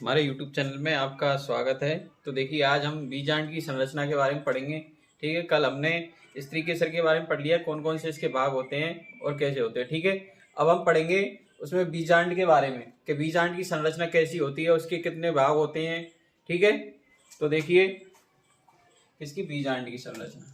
हमारे YouTube channel में आपका स्वागत है। तो देखिए आज हम बीजांड की संरचना के बारे में पढ़ेंगे। ठीक है, कल हमने स्त्री केसर के बारे में पढ़ लिया, कौन कौन से इसके भाग होते हैं और कैसे होते हैं। ठीक है, अब हम पढ़ेंगे उसमें बीजांड के बारे में कि बीजांड की संरचना कैसी होती है, उसके कितने भाग होते हैं। ठीक है, तो देखिए इसकी बीजांड की संरचना।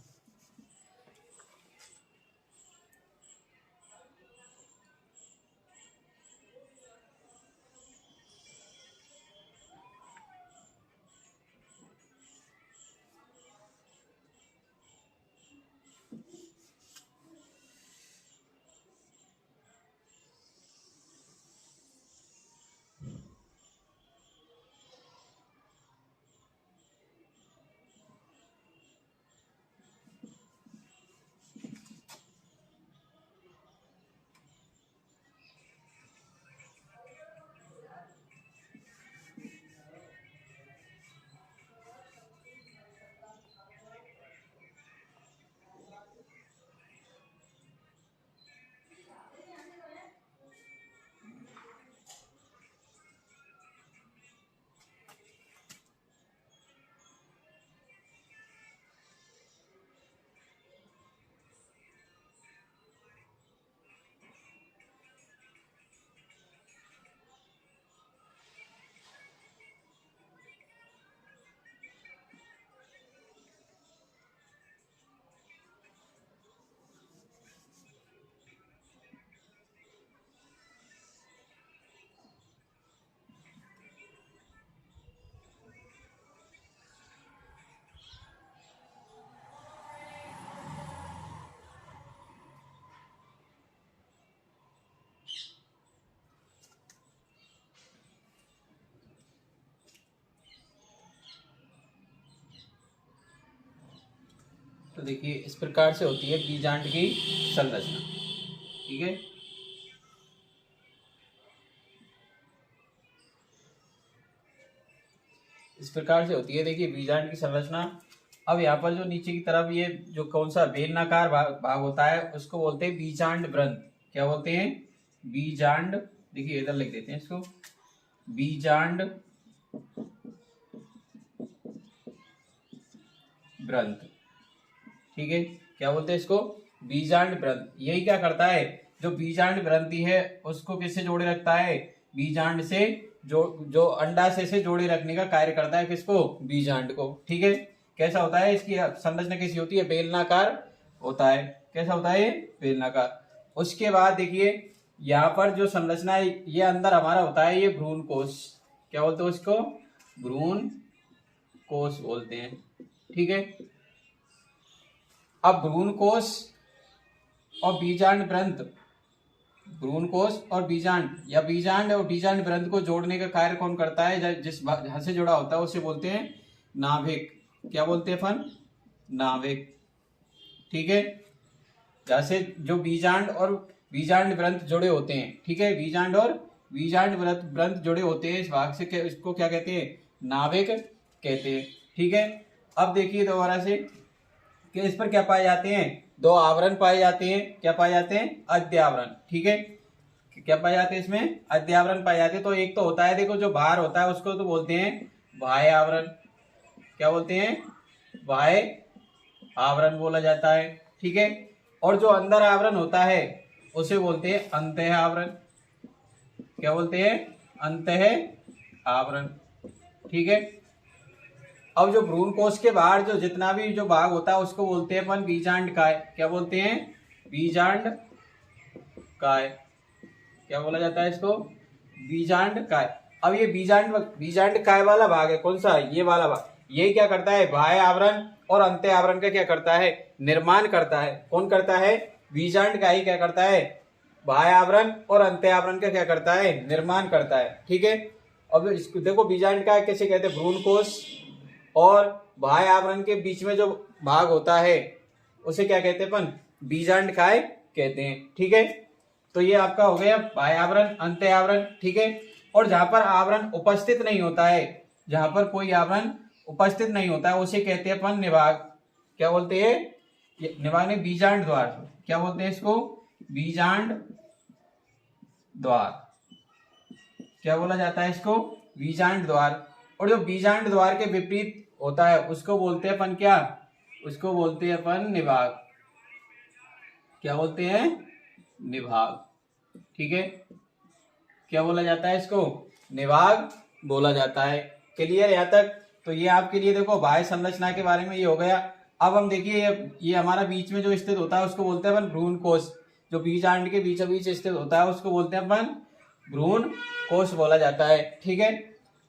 तो देखिए इस प्रकार से होती है बीजांड की संरचना। ठीक है, इस प्रकार से होती है देखिए बीजांड की संरचना। अब यहाँ पर जो नीचे की तरफ ये जो कौन सा बेलनाकार भाग होता है उसको बोलते हैं बीजांड व्रंत। क्या बोलते हैं? बीजांड। देखिए इधर लिख देते हैं इसको, बीजांड व्रंत। ठीक है, क्या बोलते हैं इसको? बीजांड व्रंत। यही क्या करता है, जो बीजांड ग्रंथि है उसको किससे जोड़े रखता है? बीजांड से। जो अंडाशय से जोड़े रखने का कार्य करता है किसको? बीजांड को। ठीक है, कैसा होता है, इसकी संरचना कैसी होती है? बेलनाकार होता है। कैसा होता है? बेलनाकार। उसके बाद देखिए यहाँ पर जो संरचना है ये अंदर हमारा होता है ये भ्रूण कोश। क्या बोलते हैं उसको? भ्रूण कोश बोलते हैं। ठीक है, अब भ्रूण कोश और बीजांड व्रंत, भ्रूण कोश और बीजांड या बीजांड और बीजांड व्रंत को जोड़ने का कार्य कौन करता है? जिस जहां से जुड़ा होता है उसे बोलते हैं नाभिक। क्या बोलते हैं अपन? नाभिक। ठीक है, जैसे जो बीजांड और बीजांड व्रंत जुड़े होते हैं। ठीक है, बीजांड और बीजांड व्रंत जुड़े होते हैं इस भाग से, इसको क्या कहते हैं? नाभिक कहते हैं। ठीक है, अब देखिए दोबारा से कि इस पर क्या पाए जाते हैं? दो आवरण पाए जाते हैं। क्या पाए जाते हैं? अध्यावरण। ठीक है, क्या पाए जाते हैं इसमें? अध्यावरण पाए जाते हैं। तो एक तो होता है देखो जो बाहर होता है उसको तो बोलते हैं बाह्य आवरण। क्या बोलते हैं? बाह्य आवरण बोला जाता है। ठीक है, और जो अंदर आवरण होता है उसे बोलते हैं अंतः आवरण। क्या बोलते हैं? अंतः आवरण। ठीक है, अब जो भ्रूण कोश के बाहर जो जितना भी जो भाग होता है उसको बोलते हैं अपन बीजांड काय। क्या बोलते हैं? बीजांड काय। क्या बोला जाता है इसको? बीजांड काय। अब ये बीजांड काय वाला भाग है कौन सा? ये वाला भाग। ये क्या करता है? बाह्य आवरण और अंतः आवरण का क्या करता है? निर्माण करता है। कौन करता है? बीजांड काय क्या करता है? बाह्य आवरण और अंतः आवरण का क्या करता है? निर्माण करता है। ठीक है, अब इसको देखो बीजांड काय कैसे कहते हैं? भ्रूण कोश और बाह्य आवरण के बीच में जो भाग होता है उसे क्या कहते हैं अपन? बीजांड काय कहते हैं। ठीक है, तो ये आपका हो गया बाह्य आवरण, अंतः आवरण। ठीक है, और जहां पर आवरण उपस्थित नहीं होता है, जहां पर कोई आवरण उपस्थित नहीं होता है उसे कहते हैं अपन निभाग। क्या बोलते हैं? निभाग ने बीजांड द्वार। क्या बोलते हैं इसको? बीजांड द्वार। क्या बोला जाता है इसको? बीजांड द्वार। और जो बीजांड द्वार के विपरीत होता है उसको बोलते हैं अपन क्या, उसको बोलते हैं अपन निभाग। क्या बोलते हैं, निभाग। ठीक है, क्या बोला जाता है इसको, निभाग बोला जाता है। क्लियर यहाँ तक। तो ये आपके लिए देखो बाह्य संरचना के बारे में ये हो गया। अब हम देखिए ये हमारा बीच में जो स्थित होता है उसको बोलते हैं अपन भ्रूण कोश। जो बीजांड के बीचों बीच स्थित होता है उसको बोलते हैं अपन भ्रूण कोश बोला जाता है। ठीक है,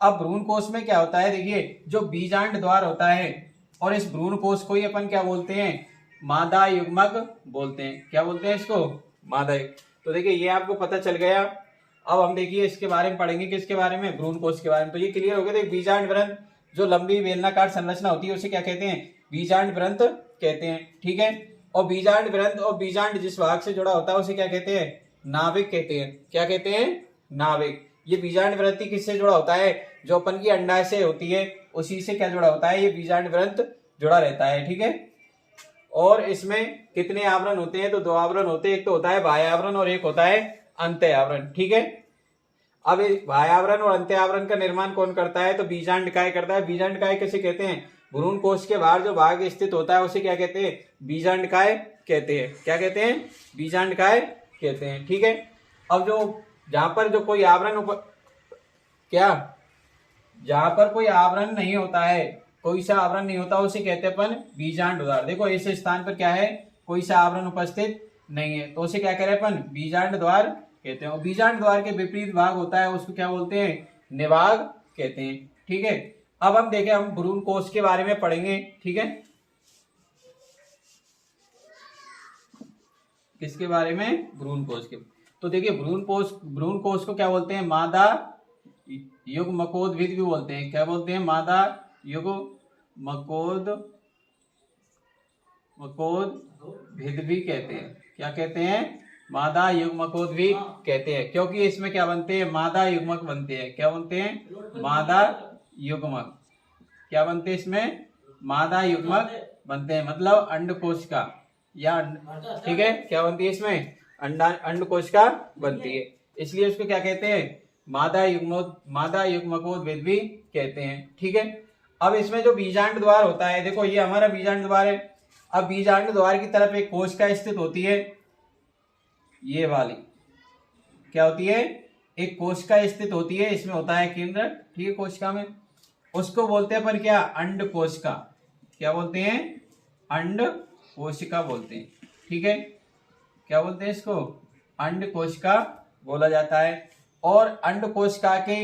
अब भ्रूण कोश में क्या होता है, देखिए जो बीजांड द्वार होता है और इस भ्रूण कोश को ही अपन क्या बोलते हैं, मादा युग्मक बोलते हैं। क्या बोलते हैं इसको, मादा। तो देखिए ये आपको पता चल गया। अब हम देखिए इसके बारे में पढ़ेंगे, किसके बारे में, भ्रूण कोश के बारे में। तो ये क्लियर हो गया। देखिए बीजांड ग्रंथ जो लंबी बेलनाकार संरचना होती है उसे क्या कहते हैं, बीजांड ग्रंथ कहते हैं। ठीक है, और बीजांड ग्रंथ और बीजांड जिस भाग से जुड़ा होता है उसे क्या कहते हैं, नाभिक कहते हैं। क्या कहते हैं, नाभिक। ये बीजांड ग्रंथि किससे जुड़ा होता है, जो अपन की अंडाशय होती है उसी से क्या जुड़ा होता है, ये बीजांड ग्रंथ जुड़ा रहता है। ठीक है, और इसमें कितने आवरण होते हैं, तो दो आवरण होते हैं। एक तो होता है बाह्य आवरण और एक होता है अंतः आवरण। ठीक है, अब बाह्य आवरण और अंतः आवरण का निर्माण कौन करता है, तो बीजांडकाय करता है। बीजांडकाय किसे कहते हैं, भ्रूण कोश के बाहर जो भाग स्थित होता है उसे क्या कहते हैं, बीजांडकाय कहते हैं। क्या कहते हैं, बीजांडकाय कहते हैं। ठीक है, अब जो जहां पर जो कोई आवरण क्या, जहां पर कोई आवरण नहीं होता है, कोई सा आवरण नहीं होता उसे कहते हैं अपन बीजांड द्वार। देखो ऐसे स्थान पर क्या है, कोई सा आवरण उपस्थित नहीं है तो उसे क्या कह रहे हैं अपन, बीजांड द्वार कहते हैं। और बीजांड द्वार के विपरीत भाग होता है उसको क्या बोलते हैं, निभाग कहते हैं। ठीक है, अब हम देखें, हम भ्रूण कोश के बारे में पढ़ेंगे। ठीक है, किसके बारे में, भ्रूण कोश के। तो देखिए भ्रूण कोश को क्या बोलते हैं, मादा युग्मकोद्भिद भी बोलते हैं। क्या बोलते हैं, मादा युग्मकोद्भिद भी कहते हैं। क्या कहते हैं, मादा युग्मकोद्भिद कहते हैं, क्योंकि इसमें क्या बनते हैं, मादा युग्मक बनते हैं। क्या बनते हैं, मादा युग्मक। क्या बनते हैं इसमें, मादा युग्मक बनते हैं, मतलब अंडकोश का या ठीक है, क्या बनती है इसमें, अंडकोश का बनती है, इसलिए उसको क्या कहते हैं, मादा युग्मकोद्भिद भी कहते हैं। ठीक है, अब इसमें जो बीजांड द्वार होता है, देखो ये हमारा बीजांड द्वार है। अब बीजांड द्वार की तरफ एक कोशिका स्थित होती है, ये वाली क्या होती है, एक कोशिका स्थित होती है, इसमें होता है केंद्र। ठीक है, कोशिका में उसको बोलते हैं अपन क्या, अंड कोशिका। क्या बोलते हैं, अंड कोशिका बोलते हैं। ठीक है, क्या बोलते हैं इसको, अंड कोशिका बोला जाता है। और अंड कोशिका के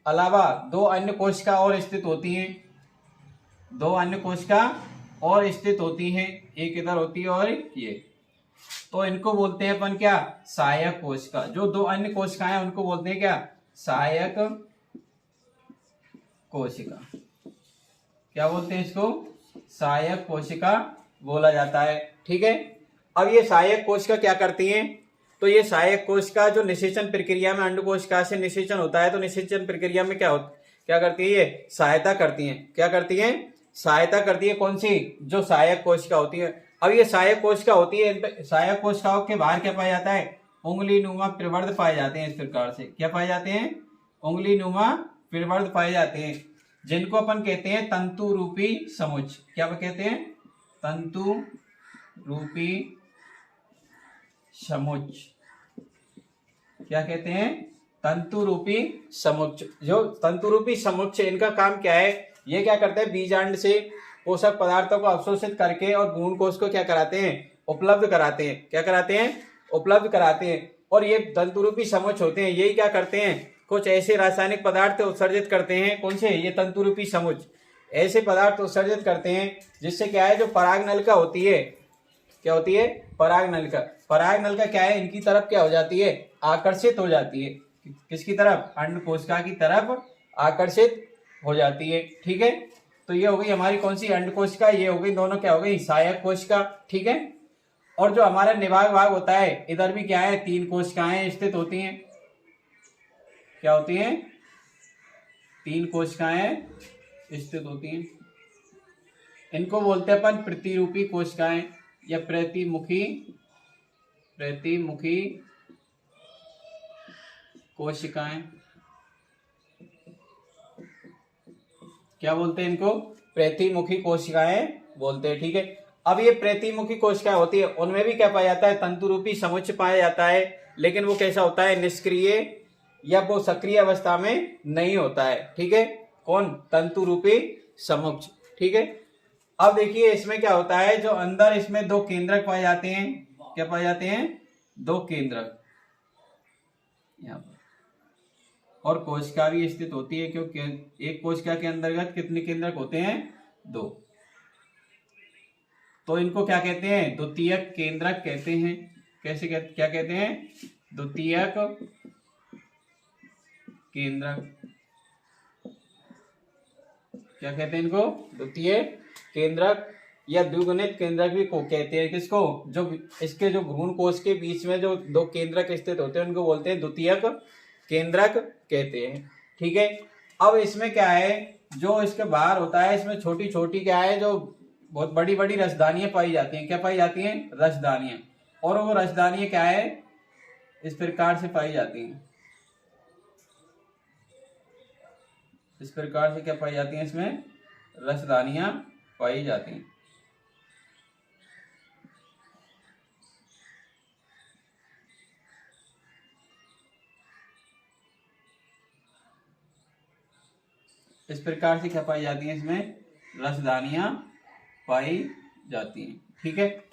अलावा दो अन्य कोशिका और स्थित होती हैं, दो अन्य कोशिका और स्थित होती हैं, एक इधर होती है और ये, तो इनको बोलते हैं अपन क्या, सहायक कोशिका। जो दो अन्य कोशिकाएं हैं उनको बोलते हैं क्या, सहायक कोशिका। क्या बोलते हैं इसको, सहायक कोशिका बोला जाता है। ठीक है, अब ये सहायक कोशिका क्या करती हैं, तो ये सहायक कोशिका जो निषेचन प्रक्रिया में अंड कोशिका से निषेचन होता है, तो निषेचन प्रक्रिया में क्या करती है, ये सहायता करती हैं। क्या करती हैं, सहायता करती है। कौन सी, जो सहायक कोशिका होती है। अब ये सहायक कोशिका होती है, सहायक कोशिकाओं के बाहर क्या पाया जाता है, उंगली नुमा प्रवर्ध पाए जाते हैं। इस प्रकार से क्या पाए जाते हैं, उंगली नुमा प्रवर्ध पाए जाते हैं, जिनको अपन कहते हैं तंतु रूपी समुच्च। क्या कहते हैं, तंतु रूपी समुच्च। क्या कहते हैं, तंतु रूपी समुच्च। जो तंतु रूपी समुच्च, इनका काम क्या है, ये क्या करते हैं, बीजांड से पोषक पदार्थों को अवशोषित करके और भ्रूण कोश को क्या कराते हैं, उपलब्ध कराते हैं। क्या कराते हैं, उपलब्ध कराते हैं। और ये तंतु रूपी समुच्च होते हैं, यही क्या करते हैं, कुछ ऐसे रासायनिक पदार्थ उत्सर्जित करते हैं। कौन से, ये तंतु रूपी समुच्च ऐसे पदार्थ उत्सर्जित करते हैं जिससे क्या है, जो पराग नलिका होती है, क्या होती है, पराग नलिका। पराग नलिका क्या है, इनकी तरफ क्या हो जाती है, आकर्षित हो जाती है। किसकी तरफ, अंड कोशिका की तरफ आकर्षित हो जाती है। ठीक है, तो ये हो गई हमारी कौन सी, अंड कोशिका। ये हो गई दोनों क्या हो गई, सहायक कोशिका। ठीक है, और जो हमारा निभाग भाग होता है, इधर भी क्या है, तीन कोशिकाएं स्थित होती हैं। क्या होती हैं, तीन कोशिकाएं स्थित होती हैं। इनको बोलते हैं अपन प्रतिरूपी कोशिकाएं या प्रतिमुखी कोशिकाएं। क्या बोलते हैं इनको? प्रतिमुखी कोशिकाएं बोलते हैं। ठीक है, अब ये प्रतिमुखी कोशिकाएं होती है, उनमें भी क्या पाया जाता है? तंतु रूपी समुच्चय पाया जाता है, लेकिन वो कैसा होता है? निष्क्रिय या वो सक्रिय अवस्था में नहीं होता है। ठीक है, कौन? तंतु रूपी समुच्चय। ठीक है, अब देखिए इसमें क्या होता है, जो अंदर इसमें दो केंद्रक पाए जाते हैं। क्या पाए जाते हैं? दो केंद्रक यहाँ पर, और कोशिका भी स्थित होती है, क्योंकि एक कोशिका के अंतर्गत कितने केंद्रक होते हैं? दो। तो इनको क्या कहते हैं? द्वितीयक केंद्रक कहते हैं। कैसे क्या कहते हैं? द्वितीयक केंद्रक। क्या कहते हैं इनको? द्वितीय केंद्रक या द्विगुणित केंद्रक भी को कहते हैं। किसको? जो इसके जो भ्रूण कोश के बीच में जो दो केंद्रक स्थित होते हैं उनको बोलते हैं द्वितीयक केंद्रक कहते हैं। ठीक है, अब इसमें क्या है, जो इसके बाहर होता है इसमें छोटी छोटी क्या है, जो बहुत बड़ी बड़ी रसदानियां पाई जाती हैं। क्या पाई जाती हैं? रसदानियां। और वो रसदानियां क्या है? इस प्रकार से पाई जाती हैं। इस प्रकार से क्या पाई जाती हैं? इसमें रसदानियां पाई जाती हैं। इस प्रकार से क्या पाई जाती हैं? इसमें रसदानियां पाई जाती हैं। ठीक है,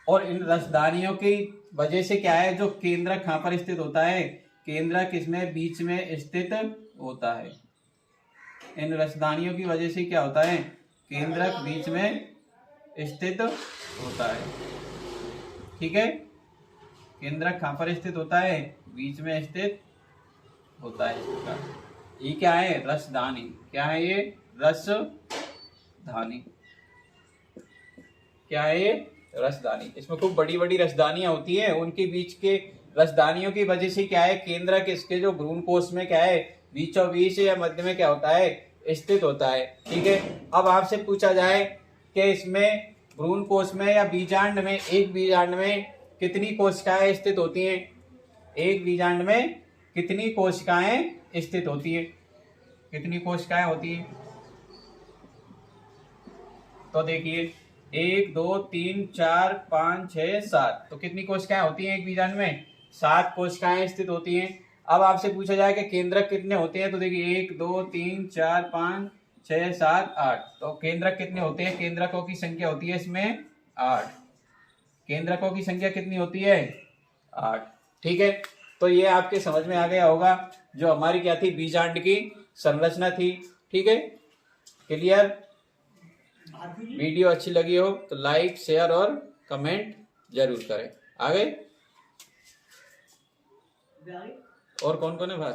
और इन रसदानियों की वजह से क्या है, जो केंद्रक कहां पर स्थित होता है? केंद्रक इसमें बीच में स्थित होता है। इन रसदानियों की वजह से क्या होता है? केंद्रक बीच में स्थित होता है। ठीक है, केंद्रक कहां पर स्थित होता है? बीच में स्थित होता है। इस प्रकार ये क्या है? रसदानी। क्या है ये? रसदानी। क्या है ये? रसदानी। इसमें खूब बड़ी बड़ी रसदानियां होती है, उनके बीच के रसदानियों की वजह से क्या है, केंद्रक इसके जो भ्रूण कोश में क्या है, बीचों बीच या मध्य में क्या होता है? स्थित होता है। ठीक है, अब आपसे पूछा जाए कि इसमें भ्रूण कोश में या बीजांड में, एक बीजांड में कितनी कोशिकाएं स्थित होती हैं? एक बीजांड में कितनी कोशिकाएं स्थित होती है? कितनी कोशिकाएं होती हैं? तो देखिए 1 2 3 4 5 6 7, तो कितनी कोशिकाएं होती हैं एक बीजांड में? 7 कोशिकाएं स्थित होती हैं। अब आपसे पूछा जाए कि केंद्रक कितने होते हैं, तो देखिए 1 2 3 4 5 6 7 8, तो केंद्रक कितने होते हैं? केंद्रकों की संख्या होती है इसमें 8। केंद्रकों की संख्या कितनी होती है? 8। ठीक है, तो ये आपके समझ में आ गया होगा, जो हमारी क्या थी? बीजांड की संरचना थी। ठीक है, क्लियर? वीडियो अच्छी लगी हो तो लाइक, शेयर और कमेंट जरूर करें। आगे और कौन कौन है भाई?